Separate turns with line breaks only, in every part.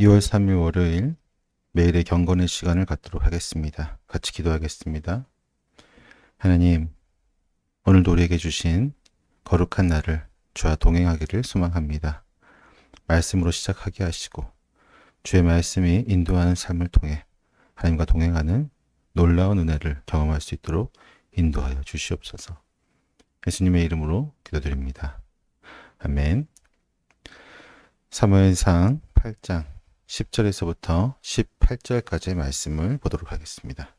2월 3일 월요일 매일의 경건의 시간을 갖도록 하겠습니다. 같이 기도하겠습니다. 하나님, 오늘도 우리에게 주신 거룩한 날을 주와 동행하기를 소망합니다. 말씀으로 시작하게 하시고 주의 말씀이 인도하는 삶을 통해 하나님과 동행하는 놀라운 은혜를 경험할 수 있도록 인도하여 주시옵소서. 예수님의 이름으로 기도드립니다. 아멘. 사무엘상 8장 10절에서부터 18절까지의 말씀을 보도록 하겠습니다.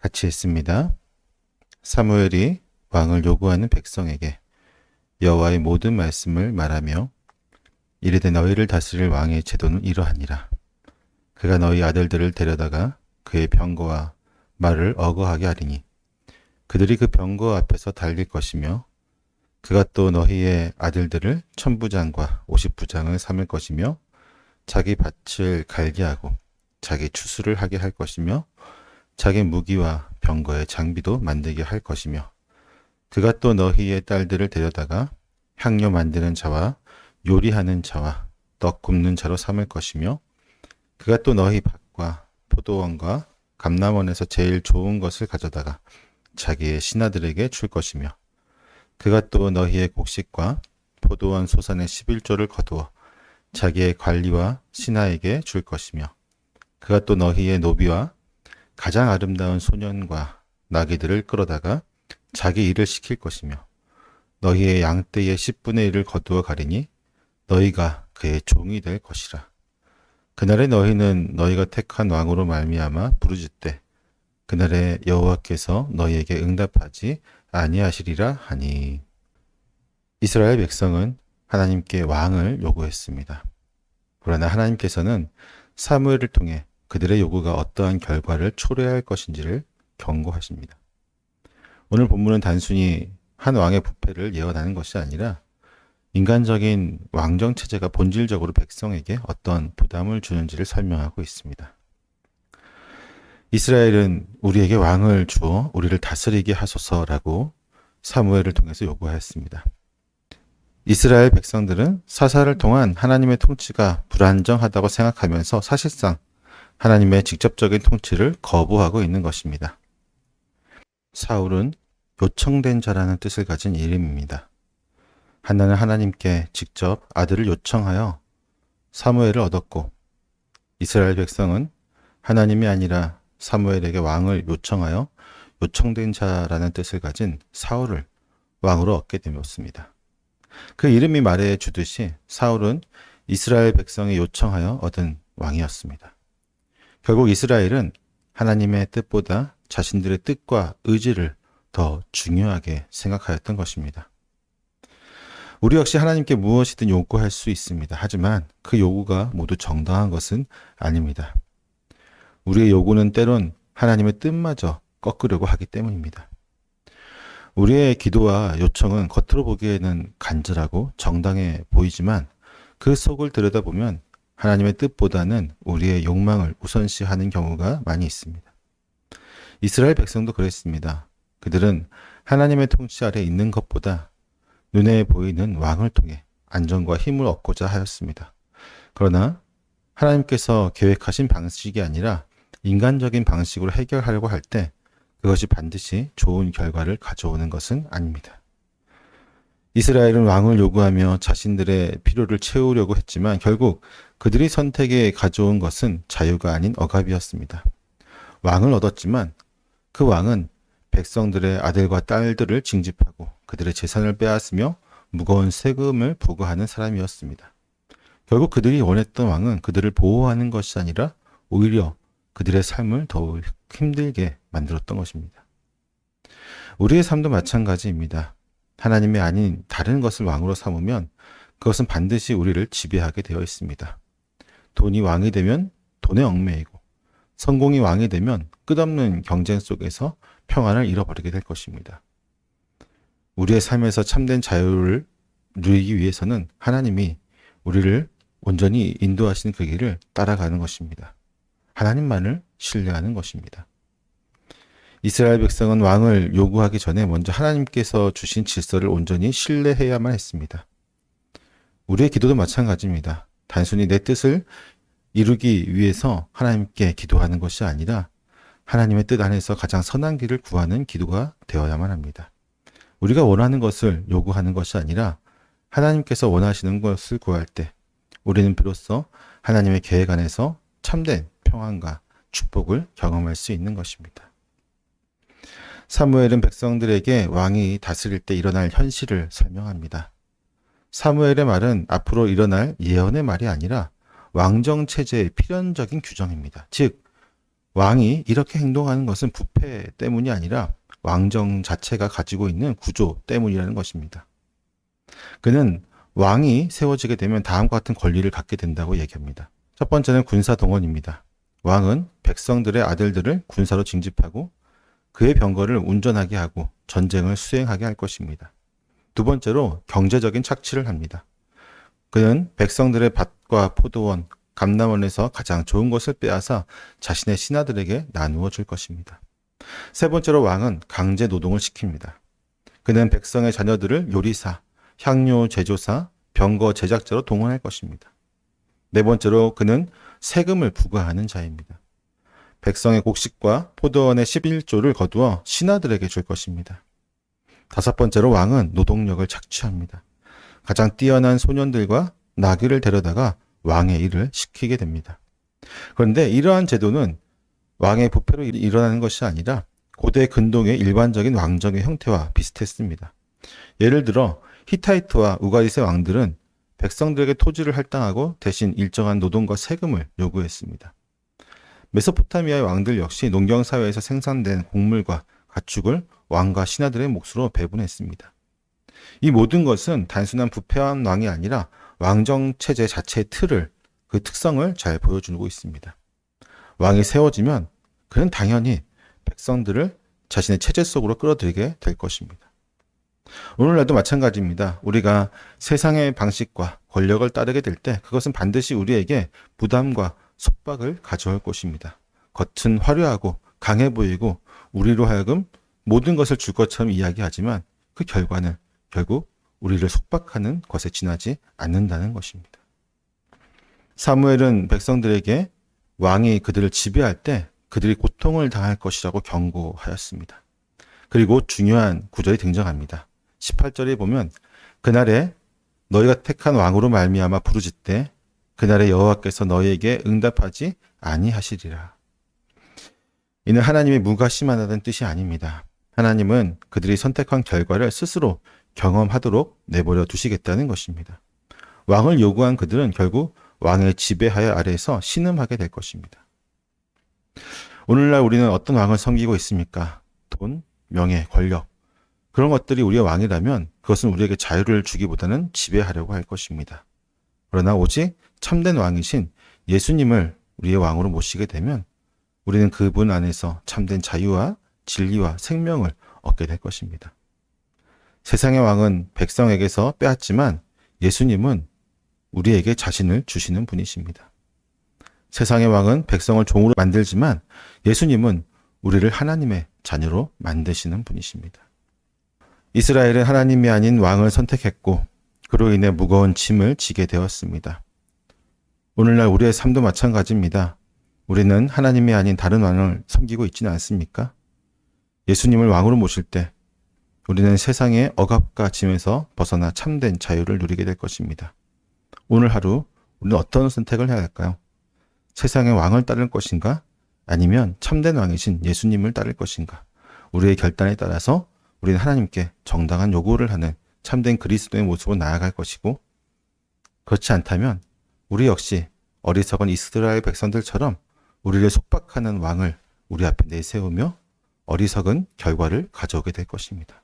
같이 읽습니다. 사무엘이 왕을 요구하는 백성에게 여호와의 모든 말씀을 말하며 이르되 너희를 다스릴 왕의 제도는 이러하니라. 그가 너희 아들들을 데려다가 그의 병거와 말을 어거하게 하리니 그들이 그 병거 앞에서 달릴 것이며 그가 또 너희의 아들들을 천부장과 오십부장을 삼을 것이며 자기 밭을 갈게 하고 자기 추수를 하게 할 것이며 자기 무기와 병거의 장비도 만들게 할 것이며 그가 또 너희의 딸들을 데려다가 향료 만드는 자와 요리하는 자와 떡 굽는 자로 삼을 것이며 그가 또 너희 밭과 포도원과 감람원에서 제일 좋은 것을 가져다가 자기의 신하들에게 줄 것이며 그가 또 너희의 곡식과 포도원 소산의 11조를 거두어 자기의 관리와 신하에게 줄 것이며 그가 또 너희의 노비와 가장 아름다운 소년과 나귀들을 끌어다가 자기 일을 시킬 것이며 너희의 양떼의 10분의 1을 거두어 가리니 너희가 그의 종이 될 것이라. 그날에 너희는 너희가 택한 왕으로 말미암아 부르짖되 그날에 여호와께서 너희에게 응답하지 아니하시리라 하니. 이스라엘 백성은 하나님께 왕을 요구했습니다. 그러나 하나님께서는 사무엘을 통해 그들의 요구가 어떠한 결과를 초래할 것인지를 경고하십니다. 오늘 본문은 단순히 한 왕의 부패를 예언하는 것이 아니라 인간적인 왕정 체제가 본질적으로 백성에게 어떤 부담을 주는지를 설명하고 있습니다. 이스라엘은 우리에게 왕을 주어 우리를 다스리게 하소서라고 사무엘을 통해서 요구하였습니다. 이스라엘 백성들은 사사를 통한 하나님의 통치가 불안정하다고 생각하면서 사실상 하나님의 직접적인 통치를 거부하고 있는 것입니다. 사울은 요청된 자라는 뜻을 가진 이름입니다. 한나는 하나님께 직접 아들을 요청하여 사무엘을 얻었고 이스라엘 백성은 하나님이 아니라 사무엘에게 왕을 요청하여 요청된 자라는 뜻을 가진 사울을 왕으로 얻게 되었습니다. 그 이름이 말해 주듯이 사울은 이스라엘 백성이 요청하여 얻은 왕이었습니다. 결국 이스라엘은 하나님의 뜻보다 자신들의 뜻과 의지를 더 중요하게 생각하였던 것입니다. 우리 역시 하나님께 무엇이든 요구할 수 있습니다. 하지만 그 요구가 모두 정당한 것은 아닙니다. 우리의 요구는 때론 하나님의 뜻마저 꺾으려고 하기 때문입니다. 우리의 기도와 요청은 겉으로 보기에는 간절하고 정당해 보이지만 그 속을 들여다보면 하나님의 뜻보다는 우리의 욕망을 우선시하는 경우가 많이 있습니다. 이스라엘 백성도 그랬습니다. 그들은 하나님의 통치 아래 있는 것보다 눈에 보이는 왕을 통해 안정과 힘을 얻고자 하였습니다. 그러나 하나님께서 계획하신 방식이 아니라 인간적인 방식으로 해결하려고 할 때 그것이 반드시 좋은 결과를 가져오는 것은 아닙니다. 이스라엘은 왕을 요구하며 자신들의 필요를 채우려고 했지만 결국 그들이 선택에 가져온 것은 자유가 아닌 억압이었습니다. 왕을 얻었지만 그 왕은 백성들의 아들과 딸들을 징집하고 그들의 재산을 빼앗으며 무거운 세금을 부과하는 사람이었습니다. 결국 그들이 원했던 왕은 그들을 보호하는 것이 아니라 오히려 그들의 삶을 더욱 힘들게 만들었던 것입니다. 우리의 삶도 마찬가지입니다. 하나님이 아닌 다른 것을 왕으로 삼으면 그것은 반드시 우리를 지배하게 되어 있습니다. 돈이 왕이 되면 돈에 얽매이고 성공이 왕이 되면 끝없는 경쟁 속에서 평안을 잃어버리게 될 것입니다. 우리의 삶에서 참된 자유를 누리기 위해서는 하나님이 우리를 온전히 인도하시는 그 길을 따라가는 것입니다. 하나님만을 신뢰하는 것입니다. 이스라엘 백성은 왕을 요구하기 전에 먼저 하나님께서 주신 질서를 온전히 신뢰해야만 했습니다. 우리의 기도도 마찬가지입니다. 단순히 내 뜻을 이루기 위해서 하나님께 기도하는 것이 아니라 하나님의 뜻 안에서 가장 선한 길을 구하는 기도가 되어야만 합니다. 우리가 원하는 것을 요구하는 것이 아니라 하나님께서 원하시는 것을 구할 때 우리는 비로소 하나님의 계획 안에서 참된 평안과 축복을 경험할 수 있는 것입니다. 사무엘은 백성들에게 왕이 다스릴 때 일어날 현실을 설명합니다. 사무엘의 말은 앞으로 일어날 예언의 말이 아니라 왕정 체제의 필연적인 규정입니다. 즉, 왕이 이렇게 행동하는 것은 부패 때문이 아니라 왕정 자체가 가지고 있는 구조 때문이라는 것입니다. 그는 왕이 세워지게 되면 다음과 같은 권리를 갖게 된다고 얘기합니다. 첫 번째는 군사 동원입니다. 왕은 백성들의 아들들을 군사로 징집하고 그의 병거를 운전하게 하고 전쟁을 수행하게 할 것입니다. 두 번째로 경제적인 착취를 합니다. 그는 백성들의 밭과 포도원, 감람원에서 가장 좋은 것을 빼앗아 자신의 신하들에게 나누어 줄 것입니다. 세 번째로 왕은 강제 노동을 시킵니다. 그는 백성의 자녀들을 요리사, 향료 제조사, 병거 제작자로 동원할 것입니다. 네 번째로 그는 세금을 부과하는 자입니다. 백성의 곡식과 포도원의 11조를 거두어 신하들에게 줄 것입니다. 다섯 번째로 왕은 노동력을 착취합니다. 가장 뛰어난 소년들과 나귀를 데려다가 왕의 일을 시키게 됩니다. 그런데 이러한 제도는 왕의 부패로 일어나는 것이 아니라 고대 근동의 일반적인 왕정의 형태와 비슷했습니다. 예를 들어 히타이트와 우가리스의 왕들은 백성들에게 토지를 할당하고 대신 일정한 노동과 세금을 요구했습니다. 메소포타미아의 왕들 역시 농경사회에서 생산된 곡물과 가축을 왕과 신하들의 몫으로 배분했습니다. 이 모든 것은 단순한 부패한 왕이 아니라 왕정 체제 자체의 틀을, 그 특성을 잘 보여주고 있습니다. 왕이 세워지면 그는 당연히 백성들을 자신의 체제 속으로 끌어들이게 될 것입니다. 오늘날도 마찬가지입니다. 우리가 세상의 방식과 권력을 따르게 될 때 그것은 반드시 우리에게 부담과 속박을 가져올 것입니다. 겉은 화려하고 강해 보이고 우리로 하여금 모든 것을 줄 것처럼 이야기하지만 그 결과는 결국 우리를 속박하는 것에 지나지 않는다는 것입니다. 사무엘은 백성들에게 왕이 그들을 지배할 때 그들이 고통을 당할 것이라고 경고하였습니다. 그리고 중요한 구절이 등장합니다. 18절에 보면 그날에 너희가 택한 왕으로 말미암아 부르짖되 그날에 여호와께서 너희에게 응답하지 아니하시리라. 이는 하나님의 무관심하다는 뜻이 아닙니다. 하나님은 그들이 선택한 결과를 스스로 경험하도록 내버려 두시겠다는 것입니다. 왕을 요구한 그들은 결국 왕의 지배하에 아래에서 신음하게 될 것입니다. 오늘날 우리는 어떤 왕을 섬기고 있습니까? 돈, 명예, 권력. 그런 것들이 우리의 왕이라면 그것은 우리에게 자유를 주기보다는 지배하려고 할 것입니다. 그러나 오직 참된 왕이신 예수님을 우리의 왕으로 모시게 되면 우리는 그분 안에서 참된 자유와 진리와 생명을 얻게 될 것입니다. 세상의 왕은 백성에게서 빼앗지만 예수님은 우리에게 자신을 주시는 분이십니다. 세상의 왕은 백성을 종으로 만들지만 예수님은 우리를 하나님의 자녀로 만드시는 분이십니다. 이스라엘은 하나님이 아닌 왕을 선택했고 그로 인해 무거운 짐을 지게 되었습니다. 오늘날 우리의 삶도 마찬가지입니다. 우리는 하나님이 아닌 다른 왕을 섬기고 있지는 않습니까? 예수님을 왕으로 모실 때 우리는 세상의 억압과 짐에서 벗어나 참된 자유를 누리게 될 것입니다. 오늘 하루 우리는 어떤 선택을 해야 할까요? 세상의 왕을 따를 것인가? 아니면 참된 왕이신 예수님을 따를 것인가? 우리의 결단에 따라서 우리는 하나님께 정당한 요구를 하는 참된 그리스도의 모습으로 나아갈 것이고 그렇지 않다면 우리 역시 어리석은 이스라엘 백성들처럼 우리를 속박하는 왕을 우리 앞에 내세우며 어리석은 결과를 가져오게 될 것입니다.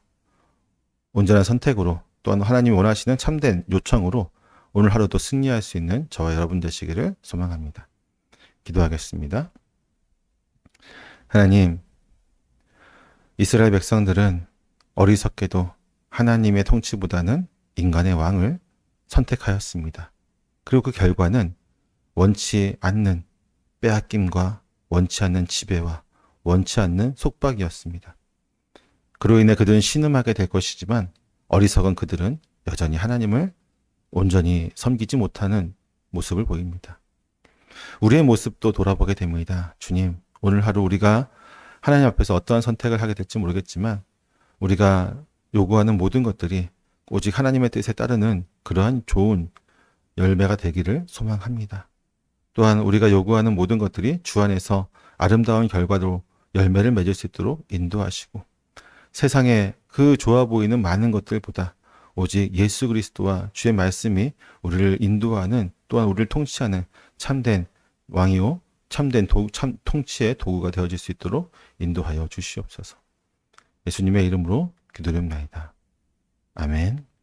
온전한 선택으로 또한 하나님이 원하시는 참된 요청으로 오늘 하루도 승리할 수 있는 저와 여러분 되시기를 소망합니다. 기도하겠습니다. 하나님, 이스라엘 백성들은 어리석게도 하나님의 통치보다는 인간의 왕을 선택하였습니다. 그리고 그 결과는 원치 않는 빼앗김과 원치 않는 지배와 원치 않는 속박이었습니다. 그로 인해 그들은 신음하게 될 것이지만 어리석은 그들은 여전히 하나님을 온전히 섬기지 못하는 모습을 보입니다. 우리의 모습도 돌아보게 됩니다. 주님, 오늘 하루 우리가 하나님 앞에서 어떠한 선택을 하게 될지 모르겠지만 우리가 요구하는 모든 것들이 오직 하나님의 뜻에 따르는 그러한 좋은 열매가 되기를 소망합니다. 또한 우리가 요구하는 모든 것들이 주 안에서 아름다운 결과로 열매를 맺을 수 있도록 인도하시고 세상에 그 좋아 보이는 많은 것들보다 오직 예수 그리스도와 주의 말씀이 우리를 인도하는 또한 우리를 통치하는 참된 왕이요 참된 통치의 도구가 되어질 수 있도록 인도하여 주시옵소서. 예수님의 이름으로 기도드립니다. 아멘.